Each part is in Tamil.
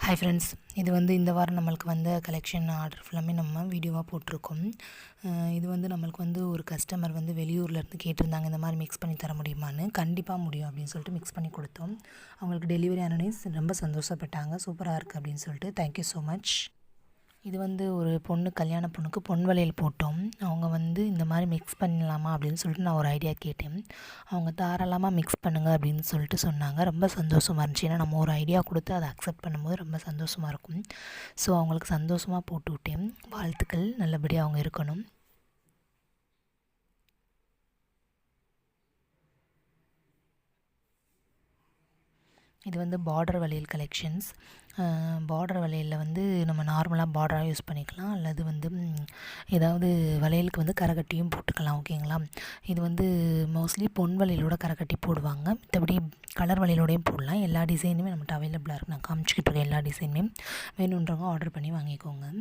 ஹாய் ஃப்ரெண்ட்ஸ், இது இந்த வாரம் நம்மளுக்கு கலெக்ஷன் ஆர்டர் ஃபுல்லாமே நம்ம வீடியோவாக போட்டிருக்கோம். இது நம்மளுக்கு ஒரு கஸ்டமர் வெளியூர்லேருந்து கேட்டிருந்தாங்க, இந்த மாதிரி மிக்ஸ் பண்ணி தர முடியுமான்னு. கண்டிப்பாக முடியும் அப்படின்னு சொல்லிட்டு மிக்ஸ் பண்ணி கொடுத்தோம். அவங்களுக்கு டெலிவரி ஆனோடனே ரொம்ப சந்தோஷப்பட்டாங்க. சூப்பராக இருக்குது அப்படின்னு சொல்லிட்டு. Thank you so much. இது ஒரு பொண்ணு, கல்யாண பொண்ணுக்கு பொன் வளையல் போட்டோம். அவங்க இந்த மாதிரி மிக்ஸ் பண்ணலாமா அப்படின்னு சொல்லிட்டு நான் ஒரு ஐடியா கேட்டேன். அவங்க தாராளமாக மிக்ஸ் பண்ணுங்கள் அப்படின்னு சொல்லிட்டு சொன்னாங்க. ரொம்ப சந்தோஷமாக இருந்துச்சு. ஏன்னா நம்ம ஒரு ஐடியா கொடுத்து அதை அக்செப்ட் பண்ணும்போது ரொம்ப சந்தோஷமாக இருக்கும். ஸோ அவங்களுக்கு சந்தோஷமாக போட்டு விட்டேன். வாழ்த்துக்கள், நல்லபடியாக அவங்க இருக்கணும். இது பார்டர் வளையல் கலெக்ஷன்ஸ். பார்டர் வளையலில் நம்ம நார்மலாக பார்டராக யூஸ் பண்ணிக்கலாம், அல்லது ஏதாவது வளையலுக்கு கரைக்கட்டியும் போட்டுக்கலாம். ஓகேங்களா? இது மோஸ்ட்லி பொன் வளையலோட கரைக்கட்டி போடுவாங்க. மற்றபடி கலர் வளையலோடையும் போடலாம். எல்லா டிசைனுமே நம்மகிட்ட அவைலபிளாக இருக்குது. நான் காமிச்சிக்கிட்டு இருக்க எல்லா டிசைனுமே வேணுன்றவங்க ஆர்டர் பண்ணி வாங்கிக்கோங்க.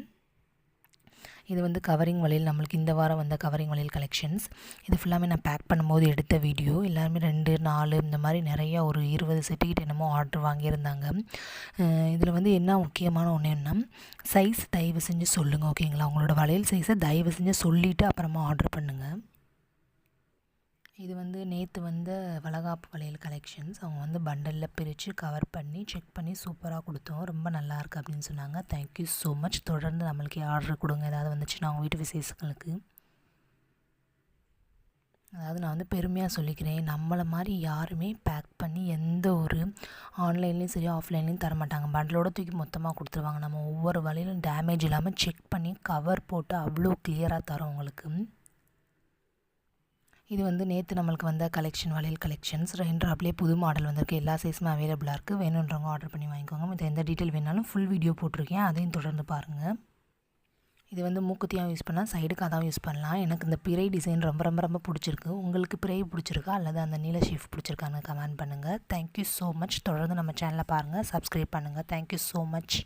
இது கவரிங் வளையல். நம்மளுக்கு இந்த வாரம் கவரிங் வளையல் கலெக்ஷன்ஸ். இது ஃபுல்லாமே நான் பேக் பண்ணும்போது எடுத்த வீடியோ. எல்லாருமே 2, 4 இந்த மாதிரி நிறையா ஒரு 20 செட்டுக்கிட்ட என்னமோ ஆர்டர் வாங்கியிருந்தாங்க. இதில் என்ன முக்கியமான ஒன்று என்ன, சைஸ் தயவு செஞ்சு சொல்லுங்கள். ஓகேங்களா? உங்களோட வளையல் சைஸை தயவு செஞ்சு சொல்லிவிட்டு அப்புறமா ஆர்டர் பண்ணுங்கள். இது நேற்று வளகாப்பு வளையல் கலெக்ஷன்ஸ். அவங்க பண்டலில் பிரித்து கவர் பண்ணி செக் பண்ணி சூப்பராக கொடுத்தோம். ரொம்ப நல்லாயிருக்கு அப்படின்னு சொன்னாங்க. Thank you so much. தொடர்ந்து நம்மளுக்கு ஆர்டர் கொடுங்க, ஏதாவது வந்துச்சுன்னா அவங்க வீட்டு விசேஷங்களுக்கு. அதாவது நான் பெருமையாக சொல்லிக்கிறேன், நம்மளை மாதிரி யாருமே பேக் பண்ணி எந்த ஒரு ஆன்லைன்லேயும் சரி ஆஃப்லைன்லேயும் தரமாட்டாங்க. பண்டலோடு தூக்கி மொத்தமாக கொடுத்துருவாங்க. நம்ம ஒவ்வொரு வளையலும் டேமேஜ் இல்லாமல் செக் பண்ணி கவர் போட்டு அவ்வளோ கிளியராக தரோம் உங்களுக்கு. இது நேற்று நம்மளுக்கு கலெக்ஷன் வளையல் கலெக்ஷன்ஸ். 2 ட்ராப்லேயே புது மாடல் வந்திருக்கு. எல்லா சைஸுமே அவைலபிளாக இருக்குது. வேணுன்றவங்க ஆர்டர் பண்ணி வாங்கிக்கோங்க. மற்ற எந்த டீட்டெயில் வேணாலும் ஃபுல் வீடியோ போட்டிருக்கேன், அதையும் தொடர்ந்து பாருங்கள். இது மூக்குத்தியாக யூஸ் பண்ணலாம், சைடுக்காக தான் யூஸ் பண்ணலாம். எனக்கு இந்த பிறை டிசைன் ரொம்ப ரொம்ப ரொம்ப பிடிச்சிருக்கு. உங்களுக்கு பிறை பிடிச்சிருக்கா அல்லது அந்த நீல ஷேஃப் பிடிச்சிருக்கான்னு கமெண்ட் பண்ணுங்கள். Thank you so much. தொடர்ந்து நம்ம சேனலை பாருங்கள், சப்ஸ்கிரைப் பண்ணுங்கள். Thank you so much.